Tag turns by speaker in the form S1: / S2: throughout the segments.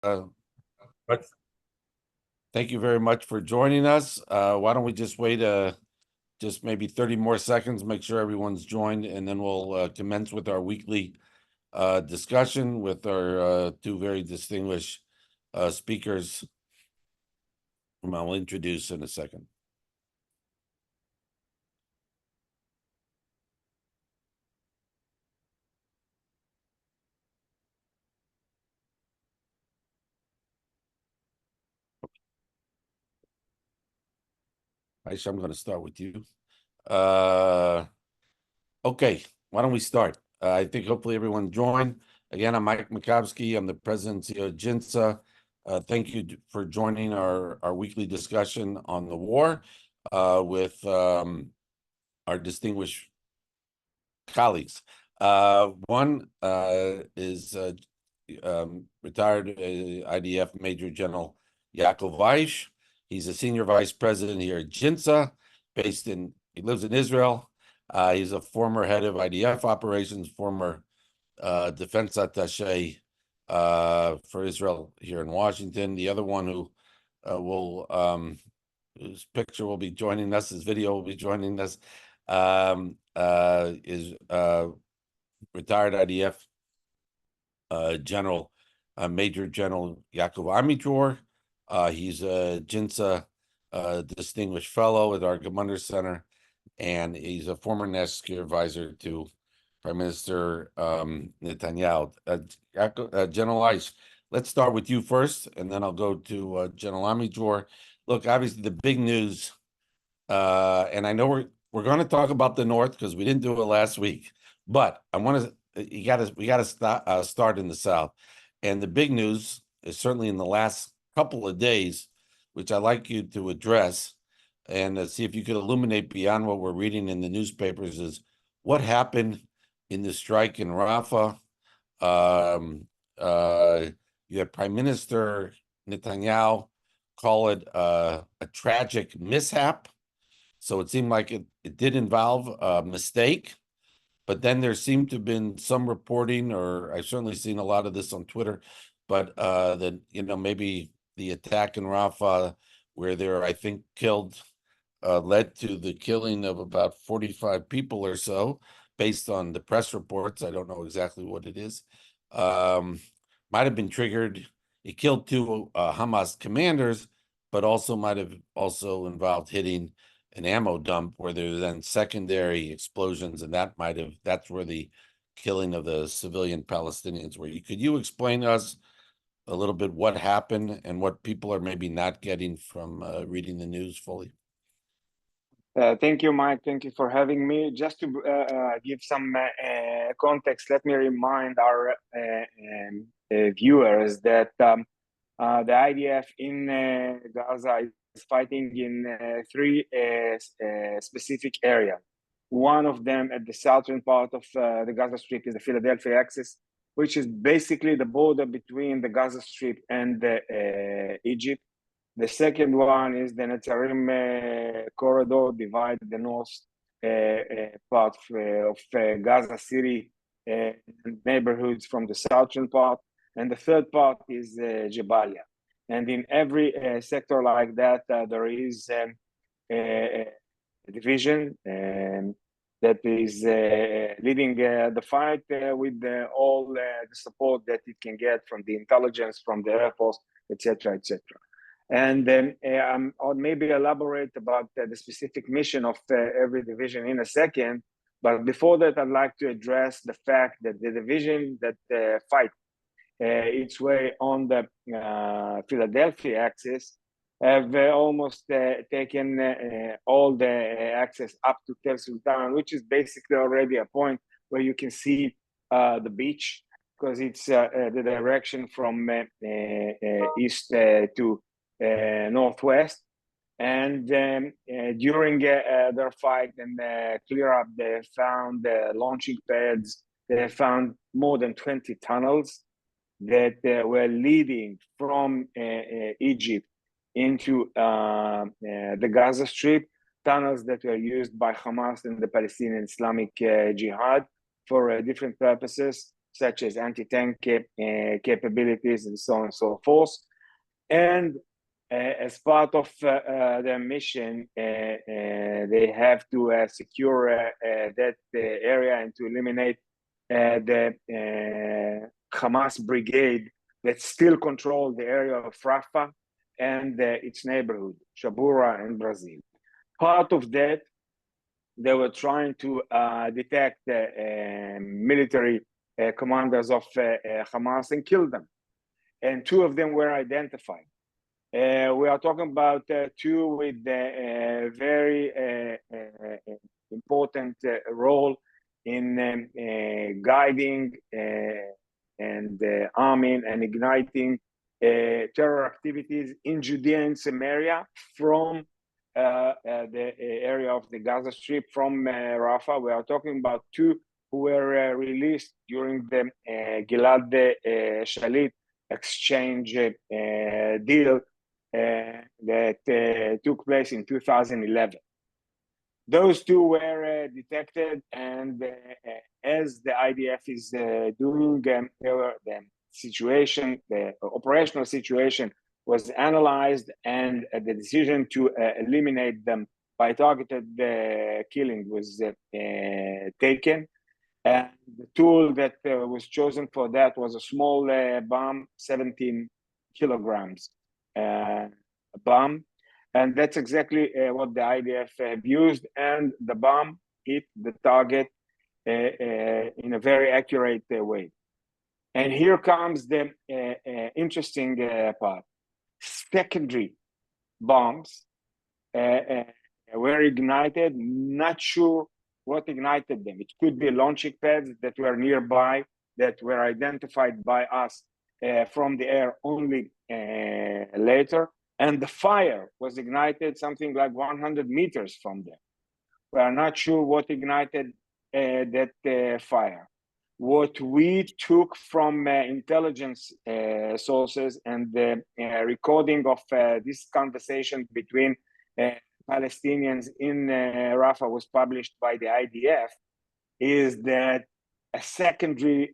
S1: But thank you very much for joining us. Why don't we just wait just maybe 30 more seconds, make sure everyone's joined, and then we'll commence with our weekly discussion with our two very distinguished speakers, whom I'll introduce in a second. Aisha, I'm going to start with you. Okay, why don't we start? I think hopefully everyone joined. Again, I'm Mike Makovsky. I'm the president and CEO of GINSA. Thank you for joining our weekly discussion on the war with our distinguished colleagues. One is retired IDF Major General Yaakov Weish. He's a senior vice president here at GINSA, he lives in Israel. He's a former head of IDF operations, former defense attaché for Israel here in Washington. The other one who whose picture will be joining us, his video will be joining us, is retired IDF General Major General Yaakov Amichor. He's a GINSA distinguished fellow at our Commander Center, and he's a former national security advisor to Prime Minister Netanyahu. General Weiss, let's start with you first, and then I'll go to General Amichor. Look, obviously the big news, and I know we're going to talk about the North because we didn't do it last week, but I want to we got to start in the South, and the big news is certainly in the last couple of days, which I'd like you to address and see if you could illuminate beyond what we're reading in the newspapers, is what happened in the strike in Rafa. You had Prime Minister Netanyahu call it a tragic mishap. So it seemed like it did involve a mistake, but then there seemed to have been some reporting, or I've certainly seen a lot of this on Twitter, but that, maybe the attack in Rafah, where there, I think, killed, led to the killing of about 45 people or so, based on the press reports. I don't know exactly what it is. Might have been triggered. It killed two Hamas commanders, but also might have also involved hitting an ammo dump where there were then secondary explosions, and that's where the killing of the civilian Palestinians were. Could you explain to us a little bit what happened and what people are maybe not getting from reading the news fully?
S2: Thank you, Mike. Thank you for having me. Just to give some context, let me remind our viewers that the IDF in Gaza is fighting in three specific areas. One of them at the southern part of the Gaza Strip is the Philadelphia axis, which is basically the border between the Gaza Strip and Egypt. The second one is the Humanitarian corridor, divide the north part of Gaza City and neighborhoods from the southern part. And the third part is Jabalia. And in every sector like that, there is a division that is leading the fight with all the support that it can get from the intelligence, from the Air Force, etc., etc. And then I'll maybe elaborate about the specific mission of every division in a second. But before that, I'd like to address the fact that the division that fight its way on the Philadelphia axis have almost taken all the access up to Tel Sultan, which is basically already a point where you can see the beach, because it's the direction from east to northwest. And during their fight and clear up, they found launching pads. They found more than 20 tunnels that were leading from Egypt into the Gaza Strip, tunnels that were used by Hamas and the Palestinian Islamic Jihad for different purposes. such as anti-tank capabilities and so on and so forth. And as part of their mission, they have to secure that area and to eliminate the Hamas brigade that still control the area of Rafa and its neighborhood, Shabura and Brazil. Part of that, they were trying to detect military commanders of Hamas and kill them. And 2 of them were identified. We are talking about 2 with a very important role in guiding and arming and igniting terror activities in Judea and Samaria from the area of the Gaza Strip, from Rafa. We are talking about 2 who were released during the Gilad Shalit exchange deal that took place in 2011. Those 2 were detected, and as the IDF is doing, the situation, the operational situation was analyzed, and the decision to eliminate them by targeted killing was taken. And the tool that was chosen for that was a small bomb, 17 kilograms bomb. And that's exactly what the IDF have used. And the bomb hit the target in a very accurate way. And here comes the interesting part. Secondary bombs were ignited, not sure what ignited them. It could be launching pads that were nearby, that were identified by us from the air only later. And the fire was ignited something like 100 meters from them. We are not sure what ignited that fire. What we took from intelligence sources and the recording of this conversation between Palestinians in Rafah was published by the IDF, is that a secondary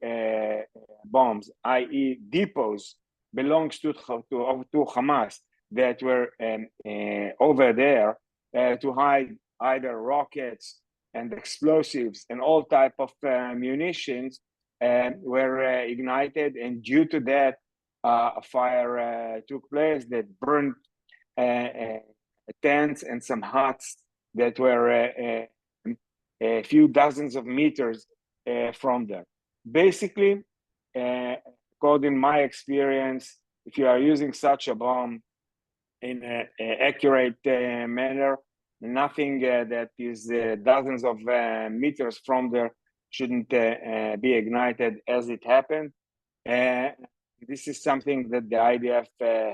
S2: bombs, i.e. depots, belongs to Hamas that were over there to hide either rockets and explosives and all type of munitions were ignited, and due to that a fire took place that burned tents and some huts that were a few dozens of meters from there. Basically, according to my experience, if you are using such a bomb in an accurate manner, nothing that is dozens of meters from there shouldn't be ignited as it happened. This is something that the IDF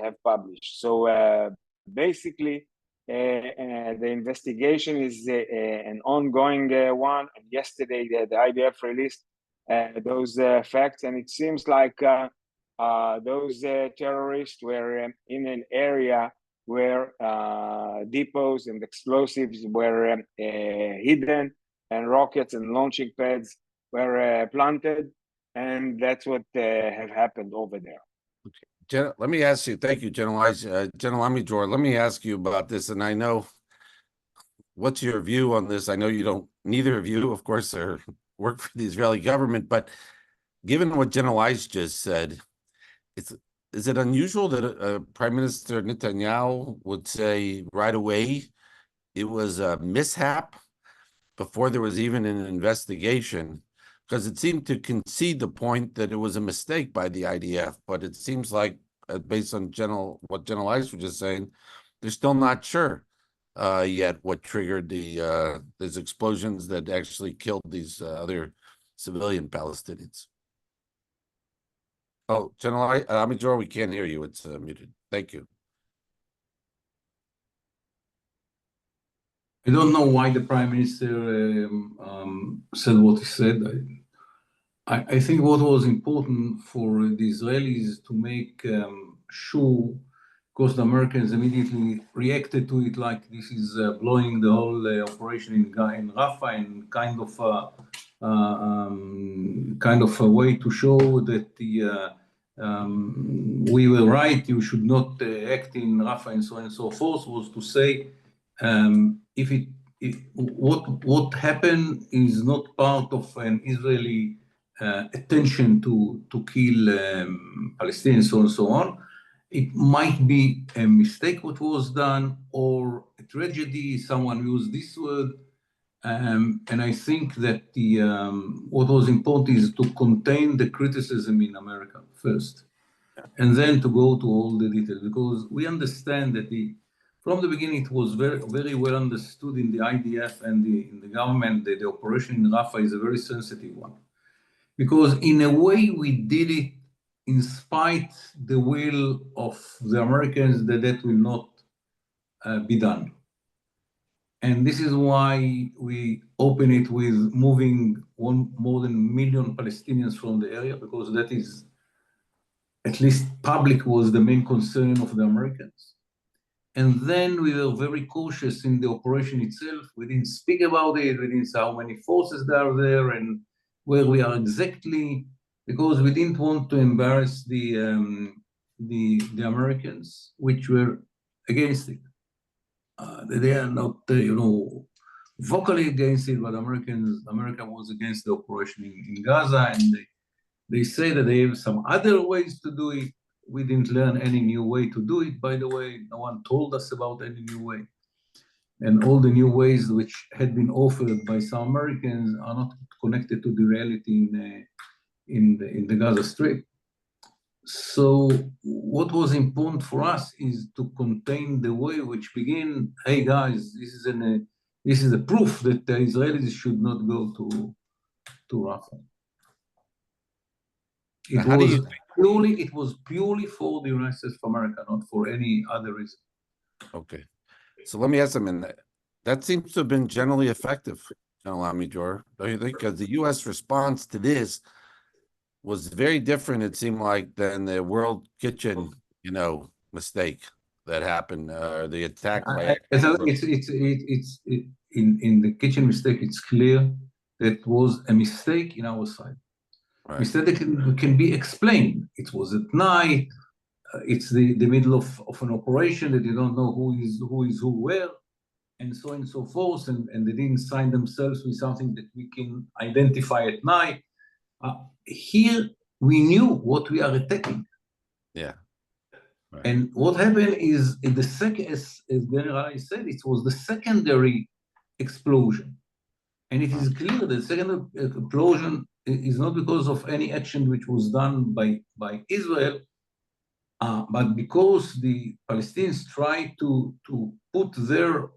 S2: have published. So basically, the investigation is an ongoing one. And yesterday, the IDF released those facts, and it seems like those terrorists were in an area where depots and explosives were hidden, and rockets and launching pads were planted, and that's what have happened over there.
S1: Let me ask you, thank you, General Amidror. Let me ask you about this, and I know, what's your view on this? I know you don't, neither of you, of course, work for the Israeli government, but given what General Ice just said, is it unusual that Prime Minister Netanyahu would say right away it was a mishap before there was even an investigation? Because it seemed to concede the point that it was a mistake by the IDF, but it seems like, based on what General Ice was just saying, they're still not sure yet what triggered these explosions that actually killed these other civilian Palestinians. Oh, General Amidror, we can't hear you. It's muted. Thank you.
S3: I don't know why the Prime Minister said what he said. I think what was important for the Israelis to make sure, because the Americans immediately reacted to it like this is blowing the whole operation in Rafah and kind of kind of a way to show that we were right, you should not act in Rafa and so on and so forth, was to say what happened is not part of an Israeli attention to kill Palestinians, so on and so on. It might be a mistake what was done, or a tragedy, someone used this word. And I think that what was important is to contain the criticism in America first, and then to go to all the details, because we understand that from the beginning it was very, very well understood in the IDF and in the government that the operation in Rafah is a very sensitive one, because in a way we did it in spite the will of the Americans that will not be done. And this is why we open it with moving more than 1 million Palestinians from the area, because that is, at least public, was the main concern of the Americans. And then we were very cautious in the operation itself. We didn't speak about it. We didn't say how many forces there are there and where we are exactly, because we didn't want to embarrass the Americans, which were against it. They are not, vocally against it, but America was against the operation in Gaza, and they say that they have some other ways to do it. We didn't learn any new way to do it, by the way. No one told us about any new way. And all the new ways which had been offered by some Americans are not connected to the reality in the Gaza Strip. So what was important for us is to contain the way which begin, hey guys, this is a proof that the Israelis should not go to Rafah. It was purely for the United States of America, not for any other reason.
S1: Okay. So let me ask them, that seems to have been generally effective, General Amidjor, don't you think? Because the U.S. response to this was very different, it seemed like, than the World Kitchen, mistake that happened, the attack by.
S3: It's in the kitchen mistake. It's clear that it was a mistake in our side. Right. Mistake that can be explained. It was at night. It's the middle of an operation that you don't know who is who where, and so on and so forth. And they didn't sign themselves with something that we can identify at night. Here we knew what we are attacking.
S1: Yeah. Right.
S3: And what happened is, in the second, as General said, it was the secondary explosion. And it is clear that the second explosion is not because of any action which was done by Israel, but because the Palestinians tried to put their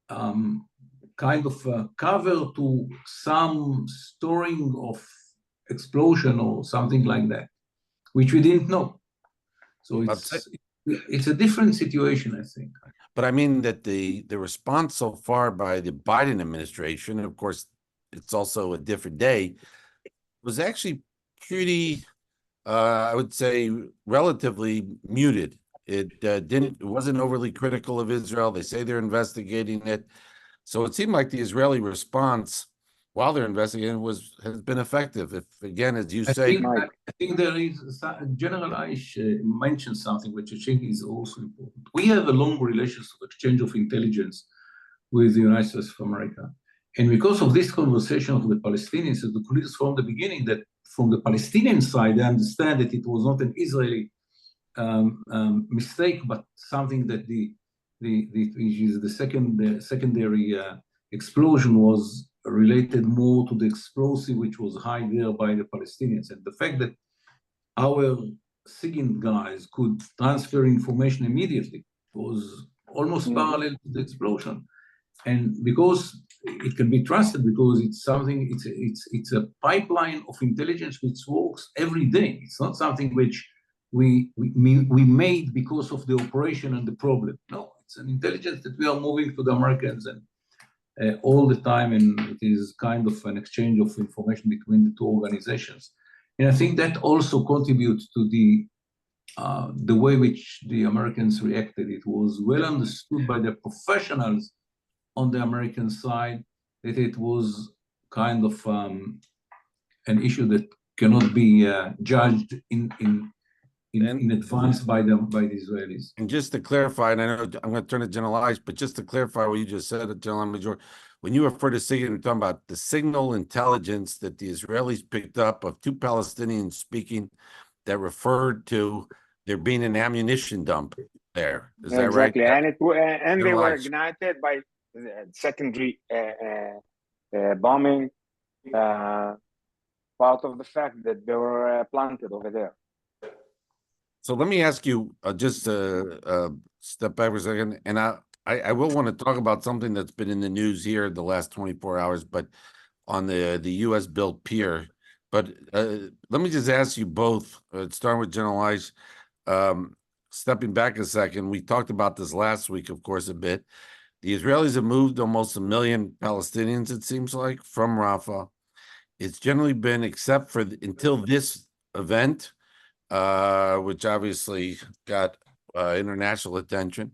S3: kind of cover to some storing of explosion or something like that, which we didn't know. So it's a different situation, I think.
S1: But I mean that the response so far by the Biden administration, and of course, it's also a different day, was actually pretty, I would say, relatively muted. It wasn't overly critical of Israel. They say they're investigating it. So it seemed like the Israeli response, while they're investigating, has been effective. If, again, as you say,
S3: I think there is General Aish mentioned something which I think is also important. We have a long relationship of exchange of intelligence with the United States of America, and because of this conversation of the Palestinians, it was clear from the beginning that from the Palestinian side, they understand that it was not an Israeli mistake, but something that the secondary explosion was related more to the explosive which was hid there by the Palestinians. And the fact that our SIGINT guys could transfer information immediately was almost parallel to the explosion. And because it can be trusted, because it's something, it's a pipeline of intelligence which works every day. It's not something which we made because of the operation and the problem. No, it's an intelligence that we are moving to the Americans and all the time, and it is kind of an exchange of information between the two organizations. And I think that also contributes to the way which the Americans reacted. It was well understood by the professionals on the American side that it was kind of an issue that cannot be judged in advance by the Israelis.
S1: And just to clarify, and I know I'm going to turn to General Ice, but just to clarify what you just said, General Major, when you refer to signal, you're talking about the signal intelligence that the Israelis picked up of two Palestinians speaking that referred to there being an ammunition dump there. Is that right?
S2: Exactly, and they were
S1: Ice.
S2: ignited by secondary bombing, part of the fact that they were planted over there.
S1: So let me ask you just step back for a second, and I will want to talk about something that's been in the news here the last 24 hours, but on the U.S. built pier. But let me just ask you both, starting with General Ice, stepping back a second, we talked about this last week, of course, a bit. The Israelis have moved almost 1 million Palestinians, it seems like, from Rafah. It's generally been, except for until this event, which obviously got international attention.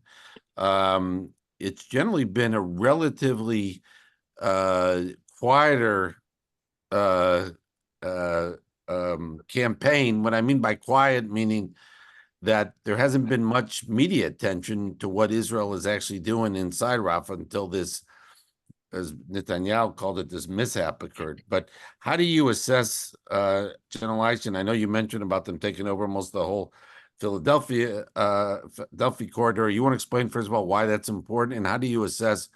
S1: It's generally been a relatively quieter campaign. What I mean by quiet, meaning that there hasn't been much media attention to what Israel is actually doing inside Rafah until this, as Netanyahu called it, this mishap occurred. But how do you assess, General Eisen? I know you mentioned about them taking over almost the whole Philadelphia corridor. You want to explain, first of all, why that's important, and how do you assess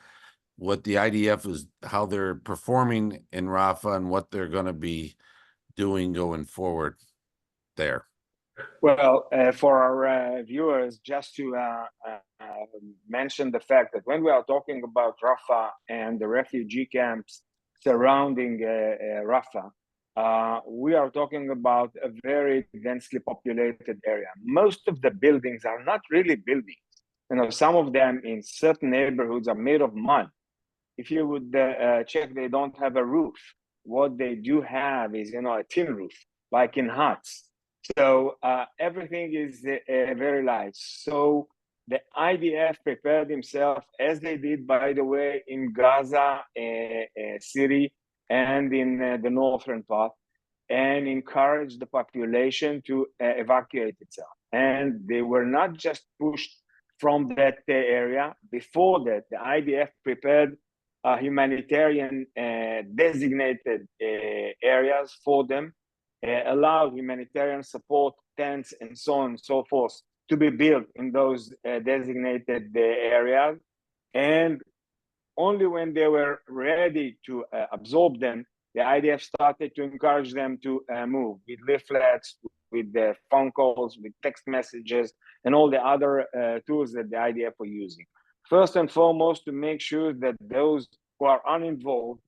S1: what the IDF is, how they're performing in Rafah, and what they're going to be doing going forward there?
S2: Well, for our viewers, just to mention the fact that when we are talking about Rafah and the refugee camps surrounding Rafah, we are talking about a very densely populated area. Most of the buildings are not really buildings. You know, some of them in certain neighborhoods are made of mud. If you would check, they don't have a roof. What they do have is, you know, a tin roof, like in huts. So everything is very light. So the IDF prepared himself, as they did, by the way, in Gaza city and in the northern part, and encouraged the population to evacuate itself. And they were not just pushed from that area. Before that, the IDF prepared humanitarian designated areas for them, allowed humanitarian support tents and so on and so forth to be built in those designated areas. And only when they were ready to absorb them, the IDF started to encourage them to move with leaflets, with phone calls, with text messages, and all the other tools that the IDF were using. First and foremost, to make sure that those who are uninvolved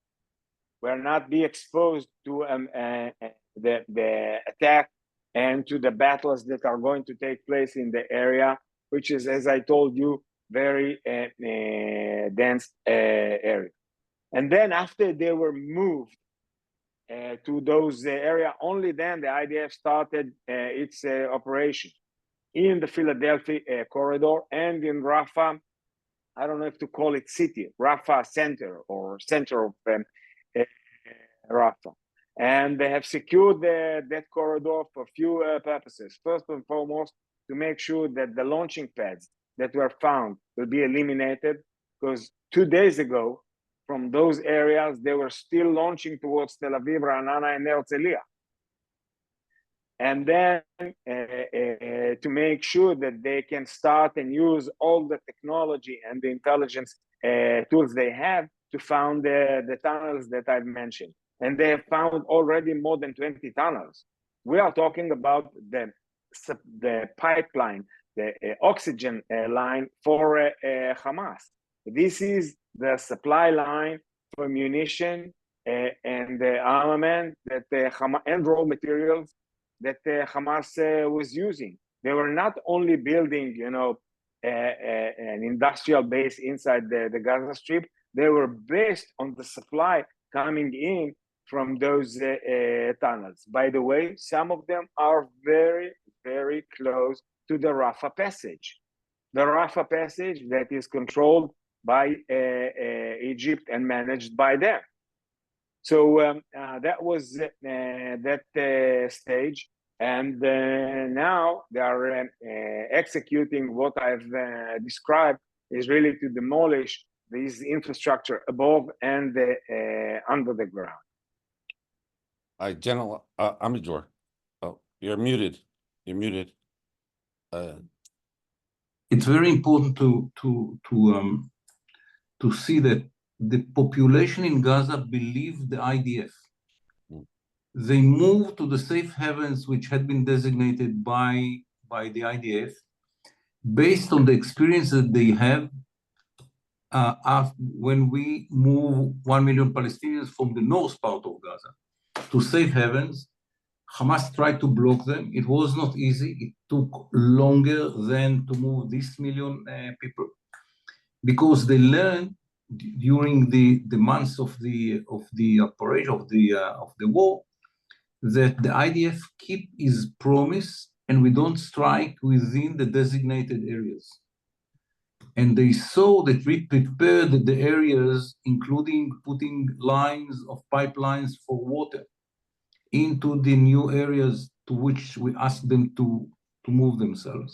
S2: will not be exposed to the attack and to the battles that are going to take place in the area, which is, as I told you, very dense area. And then after they were moved to those areas, only then the IDF started its operation in the Philadelphia corridor and in Rafah. I don't know if to call it city, Rafah center or center of Rafa. And they have secured that corridor for a few purposes. First and foremost, to make sure that the launching pads that were found will be eliminated, because 2 days ago, from those areas, they were still launching towards Tel Aviv, Ra'anana, and Herzliya. And then to make sure that they can start and use all the technology and the intelligence tools they have to found the tunnels that I've mentioned. And they have found already more than 20 tunnels. We are talking about the pipeline, the oxygen line for Hamas. This is the supply line for munition and armament that Hamas, and raw materials that Hamas was using. They were not only building, you know, an industrial base inside the Gaza Strip. They were based on the supply coming in from those tunnels. By the way, some of them are very, very close to the Rafah passage. The Rafah passage that is controlled by Egypt and managed by them. So that was that stage. And now they are executing what I've described, is really to demolish this infrastructure above and under the ground.
S1: General Amidjor, oh, you're muted. You're muted.
S3: It's very important to see that the population in Gaza believed the IDF. They moved to the safe havens which had been designated by the IDF based on the experience that they have when we move 1 million Palestinians from the north part of Gaza to safe havens. Hamas tried to block them. It was not easy. It took longer than to move this million people, because they learned during the months of the operation of the war that the IDF keep his promise and we don't strike within the designated areas. And they saw that we prepared the areas, including putting lines of pipelines for water into the new areas to which we asked them to move themselves.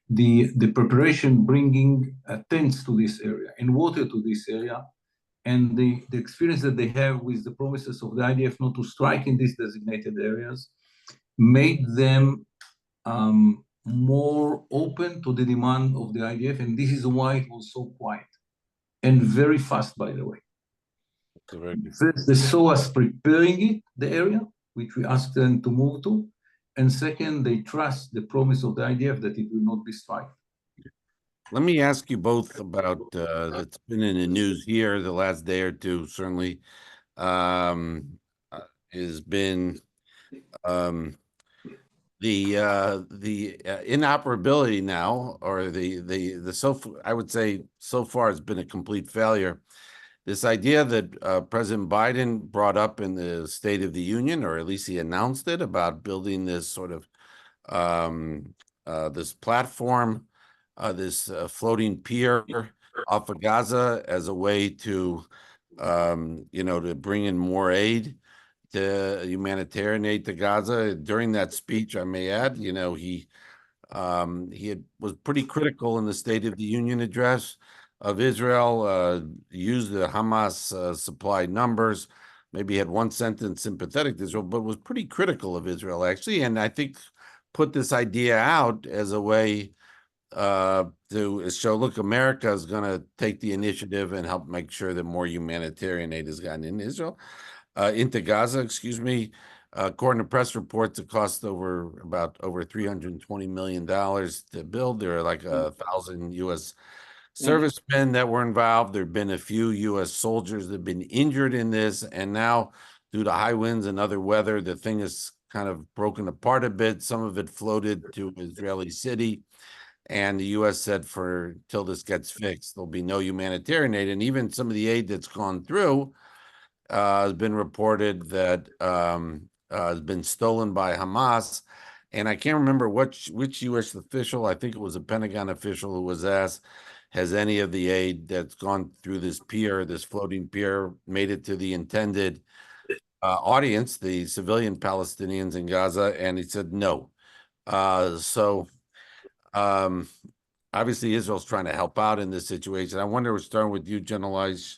S3: The preparation, bringing tents to this area and water to this area, and the experience that they have with the promises of the IDF not to strike in these designated areas made them more open to the demand of the IDF, and this is why it was so quiet and very fast, by the way. First, they saw us preparing it, the area, which we asked them to move to, and second, they trust the promise of the IDF that it will not be struck.
S1: Let me ask you both about that's been in the news here the last day or two, certainly, has been the inoperability now, or I would say so far it's been a complete failure. This idea that President Biden brought up in the State of the Union, or at least he announced it, about building this sort of this platform, this floating pier off of Gaza as a way to, to bring in more aid, to humanitarian aid to Gaza. During that speech, I may add, he was pretty critical in the State of the Union address of Israel, used the Hamas supplied numbers, maybe had one sentence sympathetic to Israel, but was pretty critical of Israel, actually, and I think put this idea out as a way to show, look, America is going to take the initiative and help make sure that more humanitarian aid has gotten in Israel, into Gaza, excuse me. According to press reports, it cost over $320 million to build. There are like 1,000 U.S. servicemen that were involved. There have been a few U.S. soldiers that have been injured in this, and now due to high winds and other weather, the thing is kind of broken apart a bit. Some of it floated to Israeli city, and the U.S. said till this gets fixed, there'll be no humanitarian aid. And even some of the aid that's gone through has been reported that has been stolen by Hamas. And I can't remember which U.S. official, I think it was a Pentagon official, who was asked, has any of the aid that's gone through this pier, this floating pier, made it to the intended audience, the civilian Palestinians in Gaza? And he said no. Obviously, Israel's trying to help out in this situation. I wonder, we're starting with you, General Eish,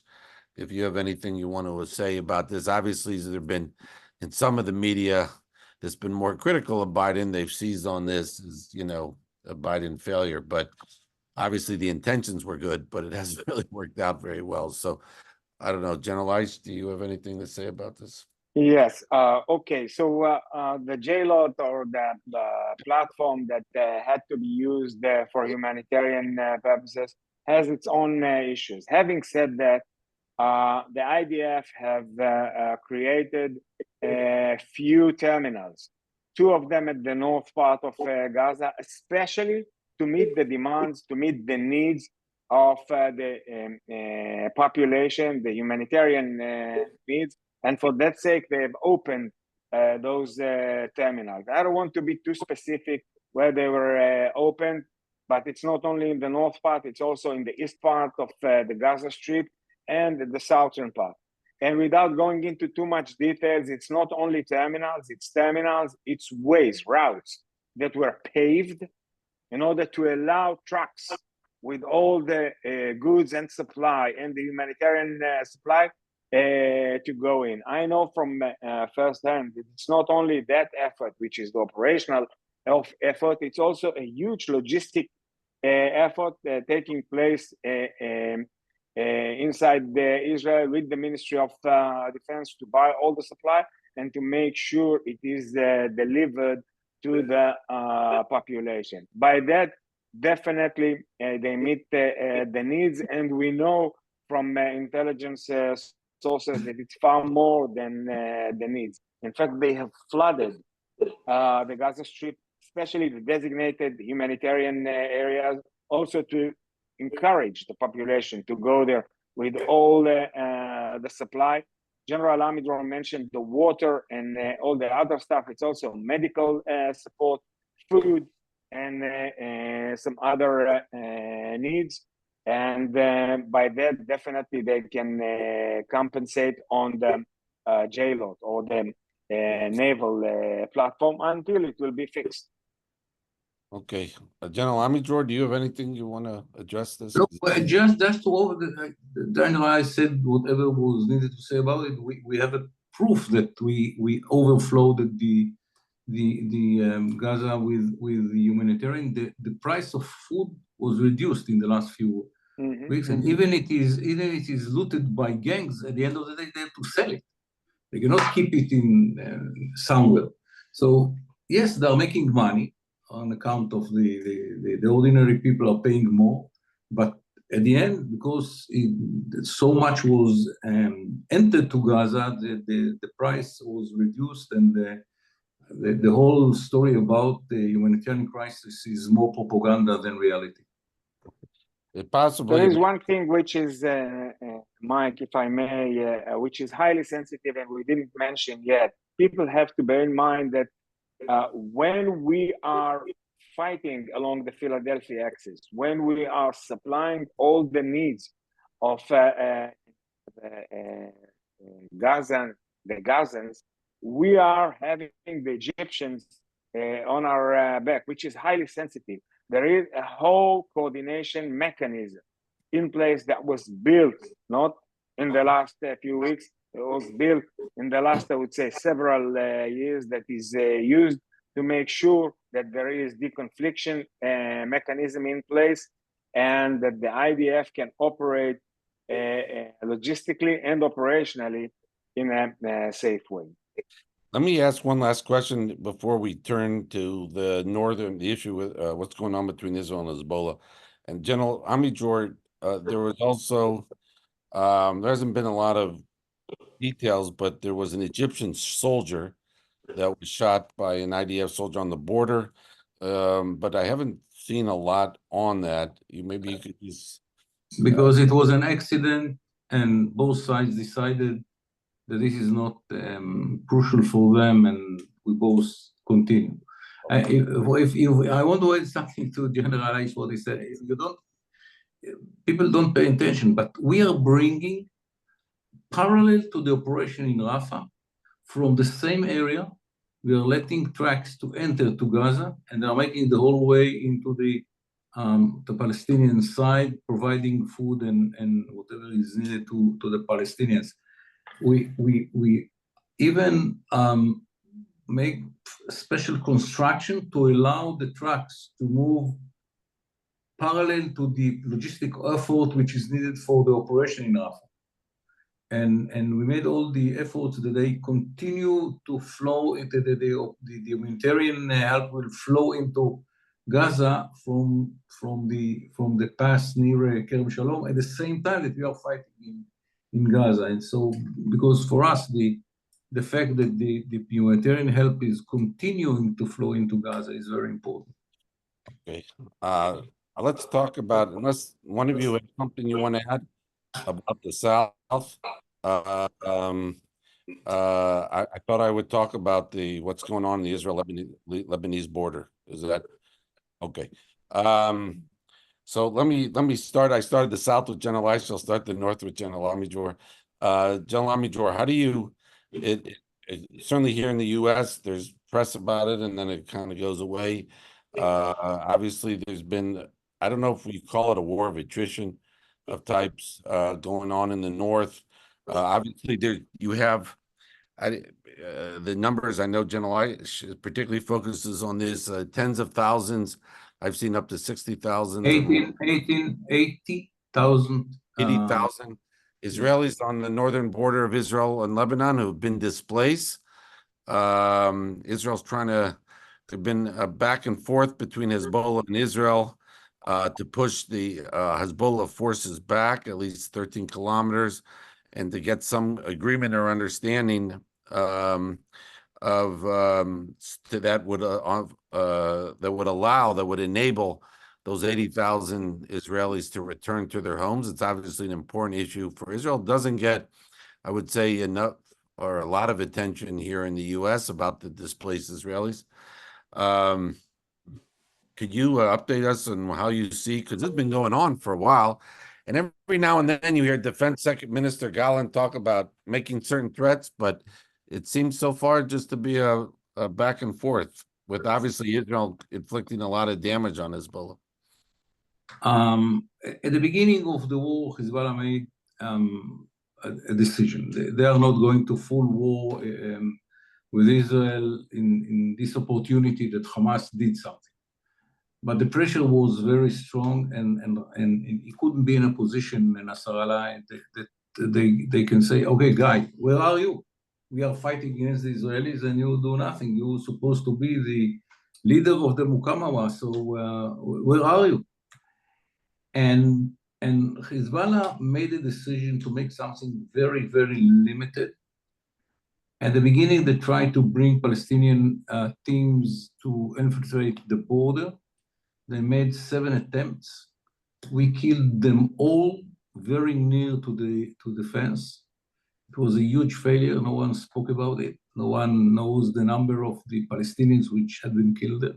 S1: if you have anything you want to say about this. Obviously, there have been, in some of the media that's been more critical of Biden, they've seized on this as, a Biden failure. But obviously, the intentions were good, but it hasn't really worked out very well. So, I don't know, General Eish, do you have anything to say about this?
S2: Yes. Okay. So the JLOT, or the platform that had to be used for humanitarian purposes, has its own issues. Having said that, the IDF have created a few terminals, two of them at the north part of Gaza, especially to meet the demands, to meet the needs of the population, the humanitarian needs. And for that sake, they have opened those terminals. I don't want to be too specific where they were opened, but it's not only in the north part, it's also in the east part of the Gaza Strip and the southern part. And without going into too much details, it's not only terminals, it's ways, routes that were paved in order to allow trucks with all the goods and supply and the humanitarian supply to go in. I know from firsthand, it's not only that effort, which is the operational effort, it's also a huge logistic effort taking place inside Israel with the Ministry of Defense to buy all the supply and to make sure it is delivered to the population. By that, definitely they meet the needs, and we know from intelligence sources that it's far more than the needs. In fact, they have flooded the Gaza Strip, especially the designated humanitarian areas, also to encourage the population to go there with all the supply. General Amidor mentioned the water and all the other stuff. It's also medical support, food, and some other needs. And by that, definitely they can compensate on the J-lot or the naval platform until it will be fixed.
S1: Okay, General Amidor, do you have anything you want to address this?
S3: No, just to over the General, I said whatever was needed to say about it. We have a proof that we overflowed the Gaza with the humanitarian. The price of food was reduced in the last few weeks, and even it is looted by gangs. At the end of the day, they have to sell it. They cannot keep it in somewhere. So yes, they are making money on account of the ordinary people are paying more, but at the end, because so much was entered to Gaza, the price was reduced, and the whole story about the humanitarian crisis is more propaganda than reality.
S1: Possibly.
S2: There is one thing which is, Mike, if I may, which is highly sensitive and we didn't mention yet. People have to bear in mind that when we are fighting along the Philadelphia axis, when we are supplying all the needs of Gaza, the Gazans, we are having the Egyptians on our back, which is highly sensitive. There is a whole coordination mechanism in place that was built not in the last few weeks. It was built in the last, I would say, several years, that is used to make sure that there is deconfliction mechanism in place and that the IDF can operate logistically and operationally in a safe way.
S1: Let me ask one last question before we turn to the issue with what's going on between Israel and Hezbollah. And General Amidor, there was also, there hasn't been a lot of details, but there was an Egyptian soldier that was shot by an IDF soldier on the border. But I haven't seen a lot on that. Maybe you could just...
S3: Because it was an accident and both sides decided that this is not crucial for them, and we both continue. If I want to add something to generalize what he said, people don't pay attention, but we are bringing parallel to the operation in Rafa from the same area. We are letting trucks to enter to Gaza, and they are making the whole way into the Palestinian side, providing food and whatever is needed to the Palestinians. We even make special construction to allow the trucks to move parallel to the logistic effort which is needed for the operation in Rafa. And we made all the efforts that they continue to flow into the humanitarian help will flow into Gaza from the pass near Kerem Shalom at the same time that we are fighting in Gaza. And so, because for us, the fact that the humanitarian help is continuing to flow into Gaza is very important.
S1: Okay. Let's talk about, unless one of you has something you want to add about the South. I thought I would talk about what's going on in the Israel-Lebanese border. Is that okay? So let me start. I started the South with General Ice. I'll start the North with General Amidor. General Amidor, how do you, certainly here in the US, there's press about it and then it kind of goes away. Obviously there's been, I don't know if we call it a war of attrition of types, going on in the North. Obviously there, you have, the numbers, I know General particularly focuses on this, tens of thousands. I've seen up to 60,000.
S3: 80,000.
S1: 80,000 Israelis on the northern border of Israel and Lebanon who've been displaced. Israel's trying to, there've been a back and forth between Hezbollah and Israel to push the Hezbollah forces back at least 13 kilometers and to get some agreement or understanding that would enable those 80,000 Israelis to return to their homes. It's obviously an important issue for Israel. It doesn't get, I would say, enough or a lot of attention here in the U.S. about the displaced Israelis. Could you update us on how you see, because it's been going on for a while, and every now and then you hear Defense Secretary Minister Gallant talk about making certain threats, but it seems so far just to be a back and forth, with obviously Israel inflicting a lot of damage on Hezbollah.
S3: At the beginning of the war, Hezbollah made a decision. They are not going to full war with Israel in this opportunity that Hamas did something. But the pressure was very strong, and he couldn't be in a position, Nasrallah, that they can say, okay, guy, where are you? We are fighting against the Israelis and you do nothing. You're supposed to be the leader of the Mukamawa, so where are you? And Hezbollah made a decision to make something very, very limited. At the beginning, they tried to bring Palestinian teams to infiltrate the border. They made 7 attempts. We killed them all very near to the fence. It was a huge failure. No one spoke about it. No one knows the number of the Palestinians which had been killed there.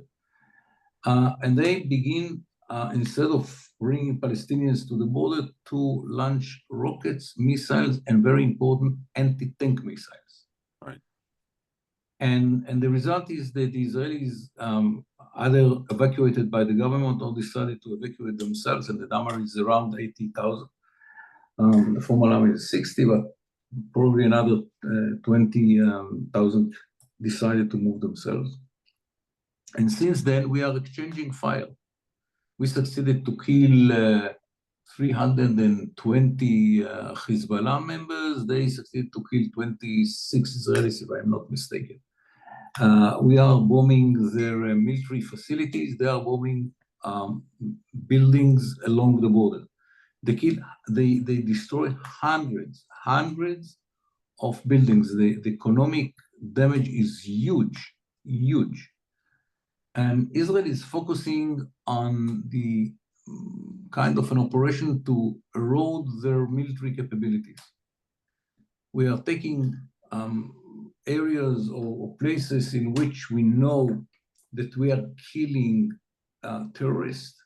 S3: And they begin, instead of bringing Palestinians to the border, to launch rockets, missiles, and very important, anti-tank missiles.
S1: Right.
S3: And the result is that the Israelis either evacuated by the government or decided to evacuate themselves, and the number is around 80,000. The formal number is 60, but probably another 20,000 decided to move themselves. And since then, we are exchanging fire. We succeeded to kill 320 Hezbollah members. They succeeded to kill 26 Israelis, if I'm not mistaken. We are bombing their military facilities. They are bombing buildings along the border. They destroy hundreds of buildings. The economic damage is huge, huge. And Israel is focusing on the kind of an operation to erode their military capabilities. We are taking areas or places in which we know that we are killing terrorists,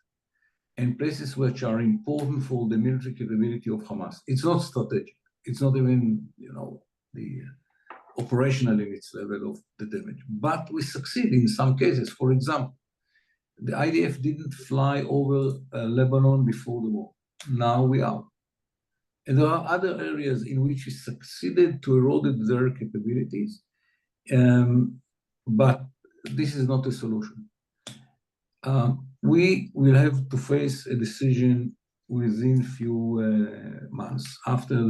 S3: and places which are important for the military capability of Hamas. It's not strategic. It's not even, the operational in its level of the damage. But we succeed in some cases. For example, the IDF didn't fly over Lebanon before the war. Now we are. And there are other areas in which we succeeded to erode their capabilities. But this is not a solution. We will have to face a decision within few months. After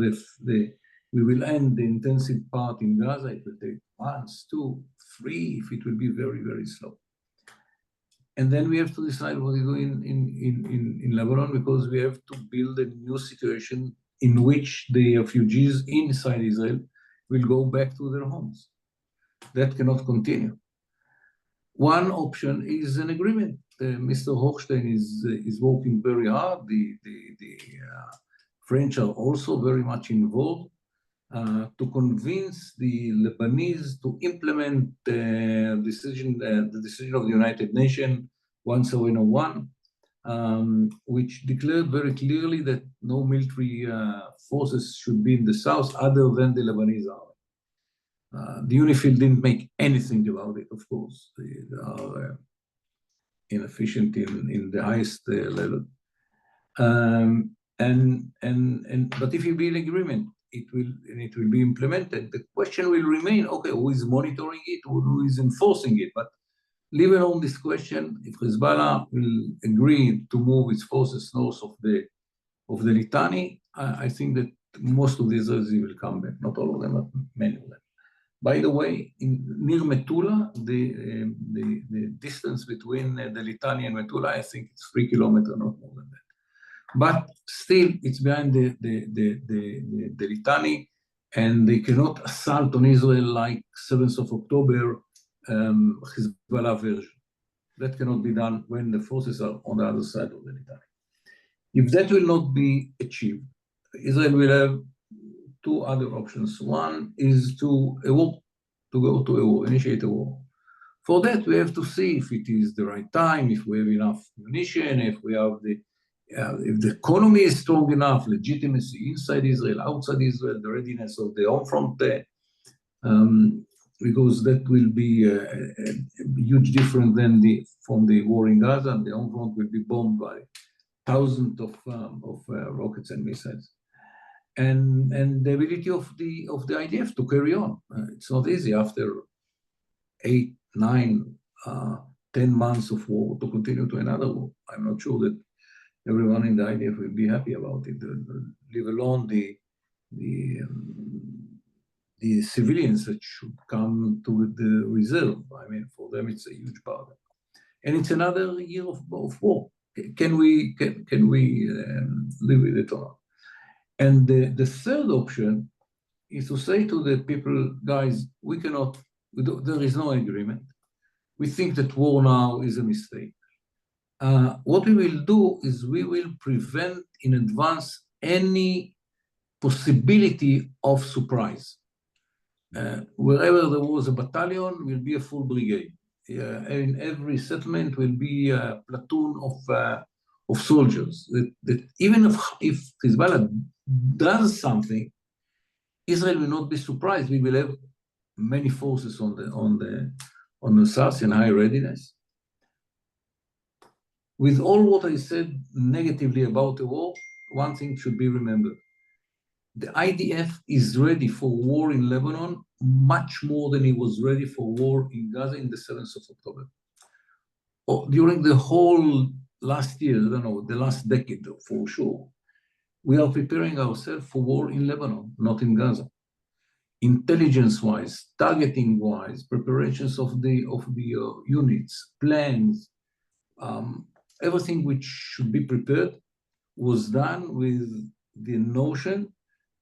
S3: we will end the intensive part in Gaza. It will take months, 2, 3, if it will be very, very slow. And then we have to decide what to do in Lebanon, because we have to build a new situation in which the refugees inside Israel will go back to their homes. That cannot continue. One option is an agreement. Mr. Hochstein is working very hard. The French are also very much involved to convince the Lebanese to implement the decision of the United Nations 1701 which declared very clearly that no military forces should be in the south other than the Lebanese army. The UNIFIL didn't make anything about it, of course. They are inefficient in the highest level. But if you be in agreement, it will be implemented. The question will remain: okay, who is monitoring it? Who is enforcing it? But leaving on this question, if Hezbollah will agree to move its forces north of the Litani, I think that most of the Israelis will come back. Not all of them, but many of them. By the way, near Metula, the distance between the Litani and Metula, I think it's 3 kilometers, not more than that. But still, it's behind the Litani, and they cannot assault on Israel like 7th of October Hezbollah version. That cannot be done when the forces are on the other side of the Litani. If that will not be achieved, Israel will have two other options. One is to go to a war, initiate a war. For that, we have to see if it is the right time, if we have enough munition, if we have if the economy is strong enough, legitimacy inside Israel, outside Israel, the readiness of the home front, because that will be a huge difference than from the war in Gaza, and the home front will be bombed by thousands of rockets and missiles. And the ability of the IDF to carry on. It's not easy after 8, 9, 10 months of war to continue to another war. I'm not sure that everyone in the IDF will be happy about it, leave alone the civilians that should come to the reserve. I mean, for them, it's a huge burden. And it's another year of war. Can we live with it or not? And the third option is to say to the people, guys, there is no agreement. We think that war now is a mistake. What we will do is we will prevent in advance any possibility of surprise. Wherever there was a battalion, will be a full brigade. In every settlement will be a platoon of soldiers. That even if Hezbollah does something, Israel will not be surprised. We will have many forces on the south in high readiness. With all what I said negatively about the war, one thing should be remembered. The IDF is ready for war in Lebanon much more than it was ready for war in Gaza in the 7th of October. During the whole last year, I don't know, the last decade for sure, we are preparing ourselves for war in Lebanon, not in Gaza. Intelligence-wise, targeting-wise, preparations of the units, plans, everything which should be prepared was done with the notion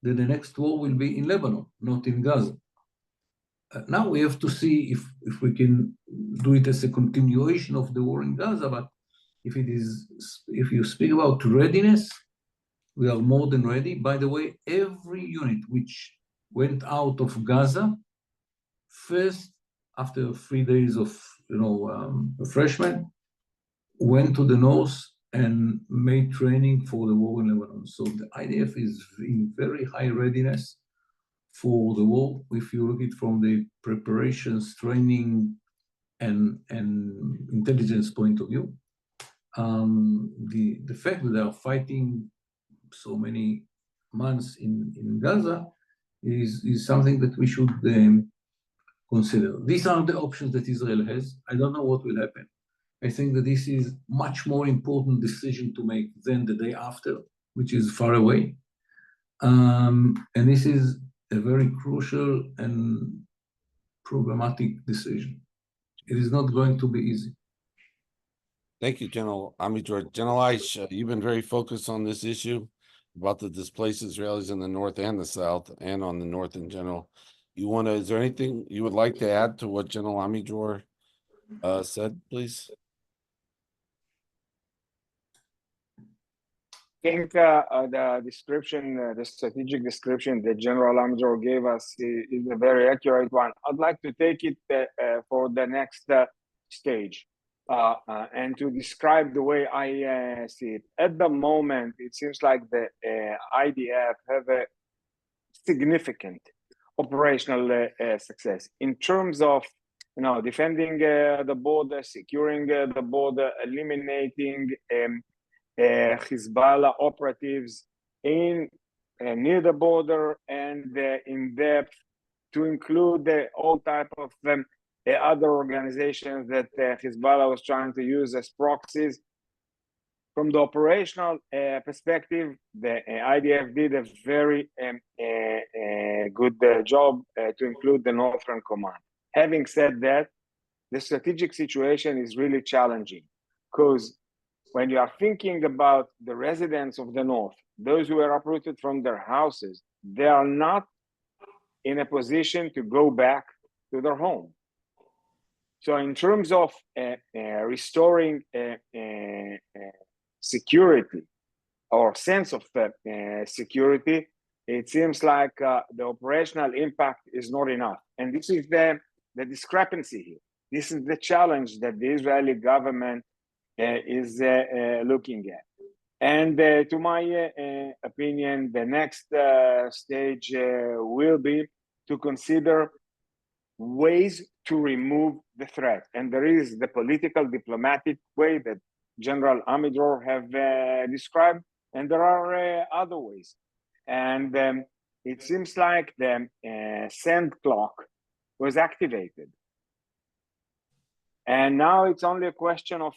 S3: that the next war will be in Lebanon, not in Gaza. Now we have to see if we can do it as a continuation of the war in Gaza, but if you speak about readiness, we are more than ready. By the way, every unit which went out of Gaza, first, after 3 days of refreshment, went to the north and made training for the war in Lebanon. So the IDF is in very high readiness for the war. If you look at it from the preparations, training, and intelligence point of view, the fact that they are fighting so many months in Gaza is something that we should consider. These are the options that Israel has. I don't know what will happen. I think that this is much more important decision to make than the day after, which is far away. And this is a very crucial and problematic decision. It is not going to be easy.
S1: Thank you, General Amidror. General Aish, you've been very focused on this issue about the displaced Israelis in the north and the south, and on the north in general. Is there anything you would like to add to what General Amidror said, please?
S2: I think the description, the strategic description that General Amidror gave us is a very accurate one. I'd like to take it for the next stage. and to describe the way I see it. At the moment, it seems like the IDF have a significant operational success in terms of, defending the border, securing the border, eliminating Hezbollah operatives in near the border and in depth, to include all type of other organizations that Hezbollah was trying to use as proxies. From the operational perspective, the IDF did a very good job to include the Northern Command. Having said that, the strategic situation is really challenging, because when you are thinking about the residents of the North, those who were uprooted from their houses, they are not in a position to go back to their home. So in terms of restoring security or sense of security, it seems like the operational impact is not enough. And this is the discrepancy here. This is the challenge that the Israeli government is looking at. And to my opinion, the next stage will be to consider ways to remove the threat. And there is the political, diplomatic way that General Amidor have described, and there are other ways. And it seems like the sand clock was activated. And now it's only a question of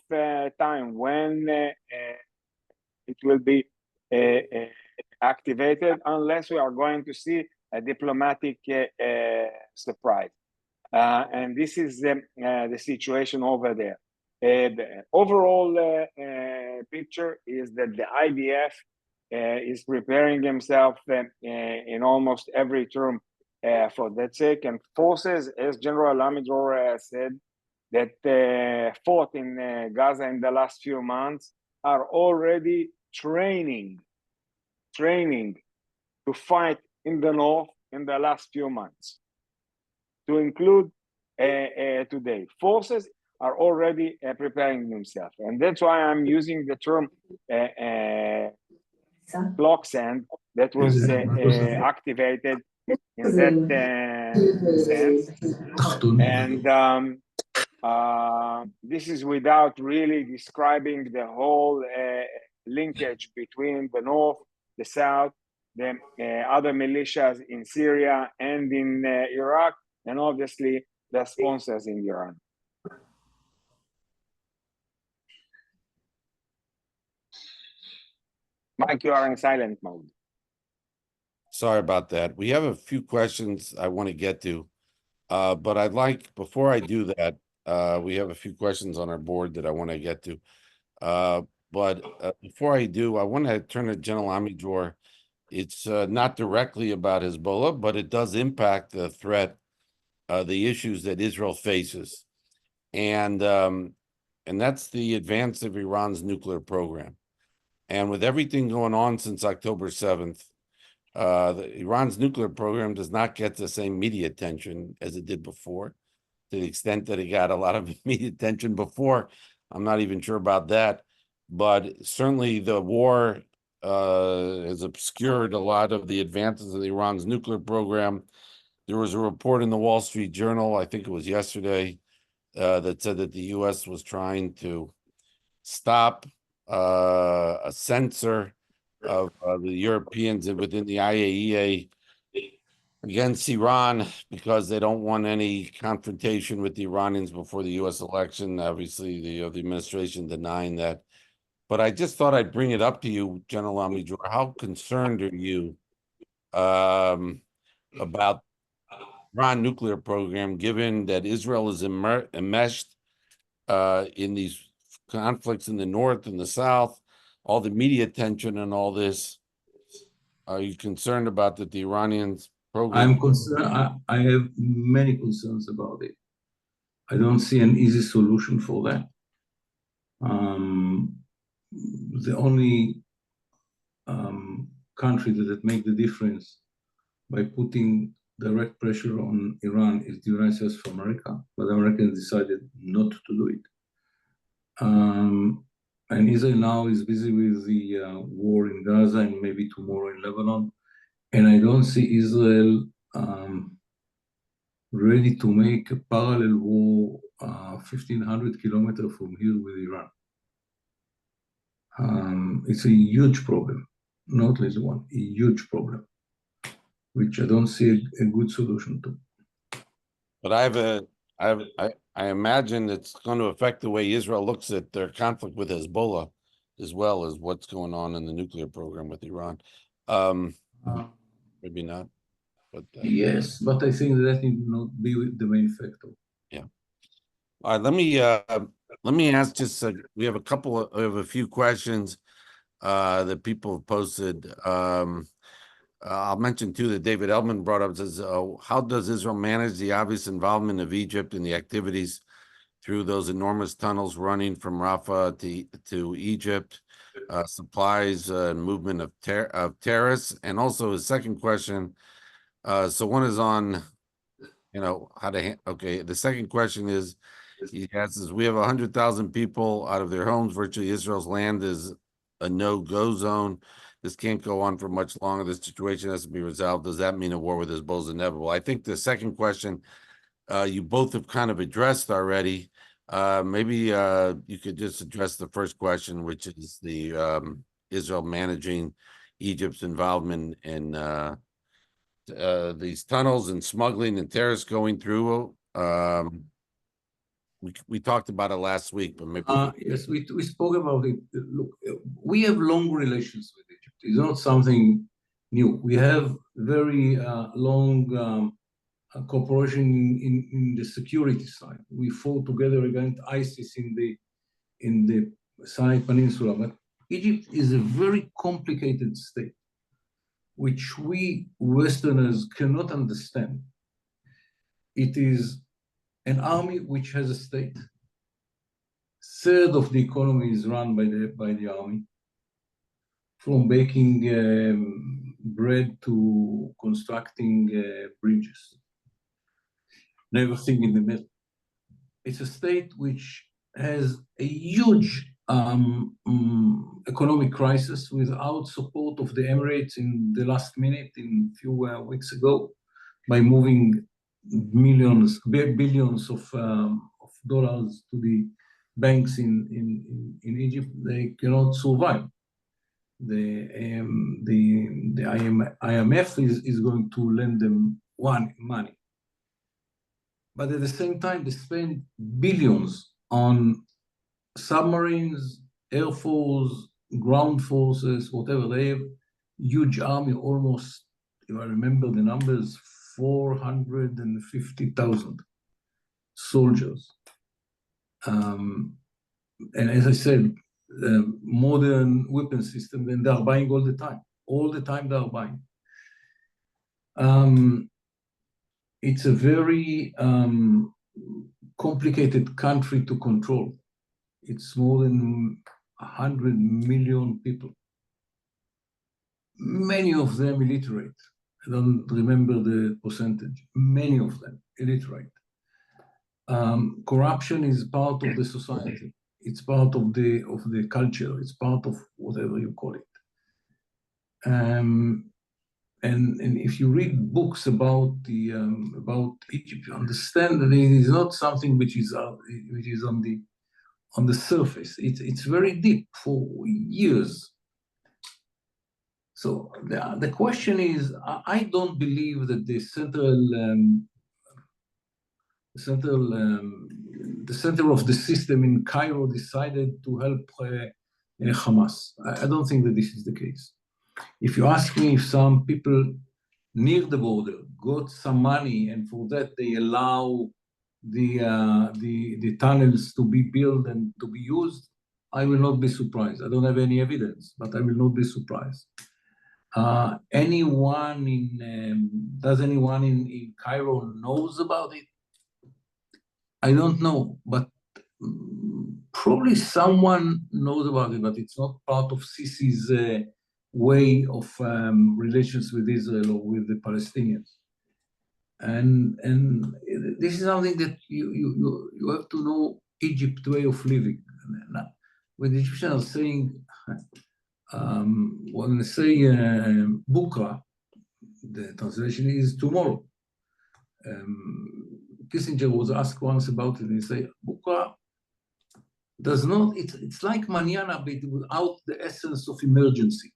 S2: time when it will be activated, unless we are going to see a diplomatic surprise. And this is the situation over there. The overall picture is that the IDF is preparing himself in almost every term for that sake. And forces, as General Amidor said, that fought in Gaza in the last few months are already training to fight in the north in the last few months, to include today. Forces are already preparing themselves. And that's why I'm using the term clock sand that was activated in that sense. And this is without really describing the whole linkage between the north, the south, the other militias in Syria and in Iraq, and obviously the sponsors in Iran. Mike, you are in silent mode.
S1: Sorry about that. We have a few questions I want to get to, but I'd like, before I do that, we have a few questions on our board that I want to get to. But before I do, I want to turn to General Amidor. It's not directly about Hezbollah, but it does impact the threat, the issues that Israel faces. And that's the advance of Iran's nuclear program. And with everything going on since October 7th, Iran's nuclear program does not get the same media attention as it did before. To the extent that it got a lot of media attention before, I'm not even sure about that. But certainly the war has obscured a lot of the advances of Iran's nuclear program. There was a report in the Wall Street Journal, I think it was yesterday, that said that the U.S. was trying to stop a censor of the Europeans within the IAEA against Iran because they don't want any confrontation with the Iranians before the U.S. election. Obviously, the administration denying that. But I just thought I'd bring it up to you, General Amidor. How concerned are you about Iran nuclear program, given that Israel is enmeshed in these conflicts in the north and the south, all the media attention and all this? Are you concerned about that the Iranians program?
S3: I'm concerned. I have many concerns about it. I don't see an easy solution for that. The only country that make the difference by putting direct pressure on Iran is the United States of America, but the Americans decided not to do it. And Israel now is busy with the war in Gaza and maybe tomorrow in Lebanon. And I don't see Israel ready to make a parallel war 1,500 kilometers from here with Iran. It's a huge problem, not less one, a huge problem, which I don't see a good solution to.
S1: But I imagine it's going to affect the way Israel looks at their conflict with Hezbollah, as well as what's going on in the nuclear program with Iran. Maybe not, but
S3: yes, but I think that need not be the main factor.
S1: Yeah. All right. Let me ask just. We have a few questions that people have posted. I'll mention too that David Elman brought up, says, how does Israel manage the obvious involvement of Egypt in the activities through those enormous tunnels running from Rafa to Egypt, supplies and movement of terrorists? And also his second question, so one is on, how to, okay, the second question is, he asks, we have 100,000 people out of their homes. Virtually Israel's land is a no-go zone. This can't go on for much longer. This situation has to be resolved. Does that mean a war with Hezbollah is inevitable? I think the second question you both have kind of addressed already. Maybe you could just address the first question, which is the Israel managing Egypt's involvement in these tunnels and smuggling and terrorists going through. We talked about it last week, but maybe
S3: yes, we spoke about it. Look, we have long relations with Egypt. It's not something new. We have very long cooperation in the security side. We fought together against ISIS in the Sinai Peninsula. But Egypt is a very complicated state, which we Westerners cannot understand. It is an army which has a state. Third of the economy is run by the army, from baking bread to constructing bridges, and everything in the middle. It's a state which has a huge economic crisis without support of the Emirates in the last minute, in a few weeks ago, by moving billions of dollars to the banks in Egypt. They cannot survive. The IMF is going to lend them money. But at the same time, they spend billions on submarines, air force, ground forces, whatever. They have huge army, almost, if I remember the numbers, 450,000 soldiers. And as I said, modern weapon system, and they are buying all the time. All the time they are buying. It's a very complicated country to control. It's more than 100 million people. Many of them illiterate. I don't remember the percentage. Many of them illiterate. Corruption is part of the society. It's part of the culture. It's part of whatever you call it. And if you read books about Egypt, you understand that it is not something which is on the surface. It's very deep for years. So the question is, I don't believe that the center of the system in Cairo decided to help Hamas. I don't think that this is the case. If you ask me if some people near the border got some money and for that they allow the tunnels to be built and to be used, I will not be surprised. I don't have any evidence, but I will not be surprised. Does anyone in Cairo knows about it? I don't know, but probably someone knows about it, but it's not part of Sisi's way of relations with Israel or with the Palestinians. And this is something that you have to know Egypt's way of living. when the Egyptians are saying, when they say Bukra, the translation is tomorrow. Kissinger was asked once about it, and he said, Bukra does not, it's like manana, but without the essence of emergency.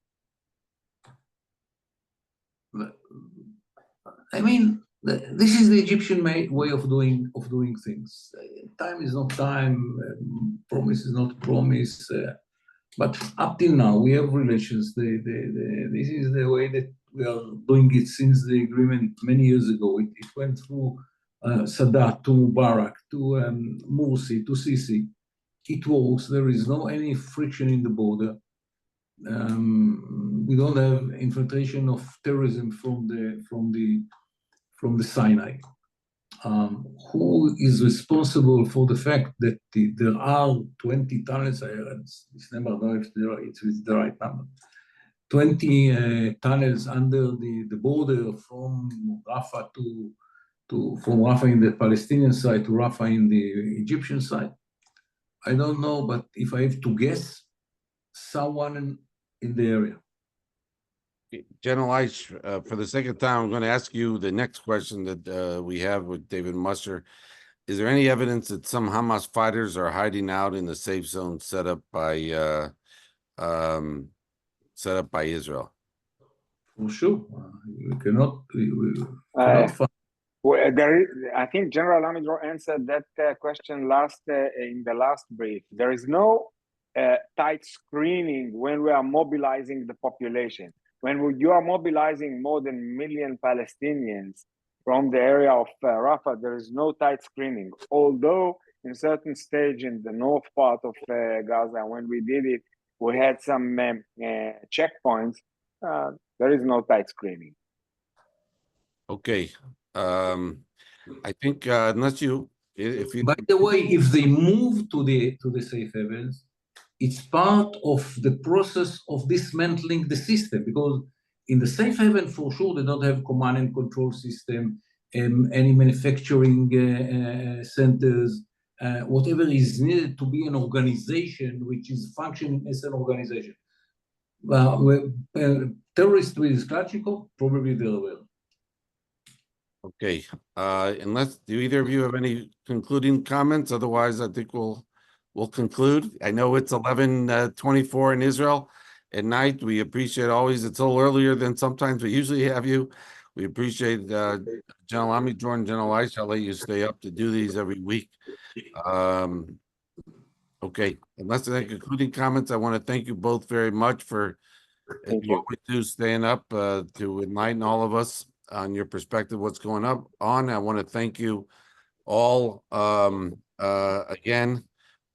S3: I mean, this is the Egyptian way of doing things. Time is not time, promise is not promise. But up till now, we have relations. This is the way that we are doing it since the agreement many years ago. It went through Sadat to Mubarak to Morsi to Sisi. It works. There is no any friction in the border. We don't have infiltration of terrorism from the Sinai. Who is responsible for the fact that there are 20 tunnels? This number, I don't know if it's the right number. 20 tunnels under the border from Rafa from Rafa in the Palestinian side to Rafa in the Egyptian side. I don't know, but if I have to guess, someone in the area.
S1: General Eich, for the sake of time, I'm going to ask you the next question that we have with David Musser. Is there any evidence that some Hamas fighters are hiding out in the safe zone set up by Israel?
S3: For sure, we cannot find.
S2: Well, I think General Amidro answered that question in the last brief. There is no tight screening when we are mobilizing the population. When you are mobilizing more than 1 million Palestinians from the area of Rafah, there is no tight screening. Although in certain stage in the north part of Gaza, when we did it, we had some checkpoints. There is no tight screening.
S1: Okay. I think unless if you.
S3: By the way, if they move to the safe havens, it's part of the process of dismantling the system, because in the safe haven, for sure, they don't have command and control system, any manufacturing centers, whatever is needed to be an organization which is functioning as an organization. Terrorists with Kalashnikov, probably they will.
S1: Okay. Do either of you have any concluding comments? Otherwise, I think we'll conclude. I know it's 11:24 in Israel at night. We appreciate always, it's a little earlier than sometimes we usually have you. We appreciate General Amidro and General Eich. I'll let you stay up to do these every week. Okay, unless there are any concluding comments, I want to thank you both very much for, as you always do, staying up to enlighten all of us on your perspective, what's going on. I want to thank you all again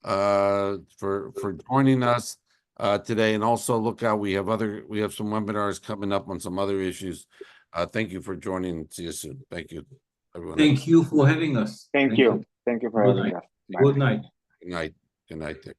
S1: for joining us today, and also look out, we have some webinars coming up on some other issues. Thank you for joining. See you soon. Thank you, everyone.
S3: Thank you for having us.
S2: Thank you for having us.
S3: Good night.
S1: Good night. Good night.